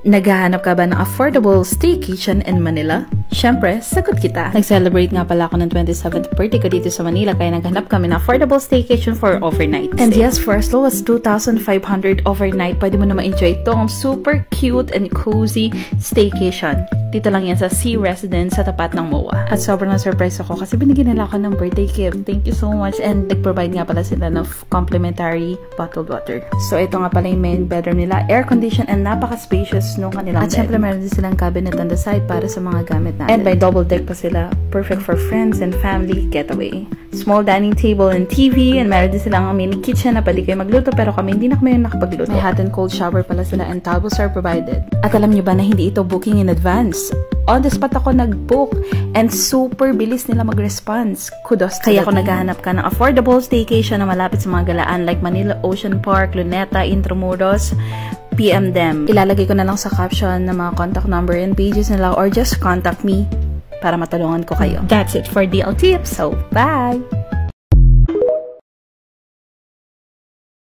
Naghahanap ka ba ng affordable staycation in Manila? Siyempre, sagot kita. Nag-celebrate nga pala ako ng 27th birthday ko dito sa Manila kaya naghanap kami ng affordable staycation for overnight. And yes, for as low as 2,500 overnight, pwede mo na ma-enjoy itong super cute and cozy staycation. Dito lang yan sa Sea Residence sa tapat ng MOA. At sobrang na-surprise ako kasi binigyan nila ako ng birthday gift. Thank you so much. And nag-provide nga pala sila ng complimentary bottled water. So ito nga pala yung main bedroom nila. Air-conditioned and napaka-spacious nung kanilang bed. At syempre meron din silang cabinet on the side para sa mga gamit natin. And by double deck pa sila. Perfect for friends and family getaway. Small dining table and TV. And meron din silang mini kitchen na pwede kayo magluto pero kami hindi na kami nakapagluto. May hot and cold shower pala sila and towels are provided. At alam nyo ba na hindi ito booking in advance? On the spot ako nag-book and super bilis nila mag-response. Kudos. Kaya ako naghahanap ka ng affordable staycation na malapit sa mga galaan like Manila Ocean Park, Luneta, Intramuros, PM them. Ilalagay ko na lang sa caption ng mga contact number and pages nila or just contact me para matulungan ko kayo. That's it for DL Tips. So, bye!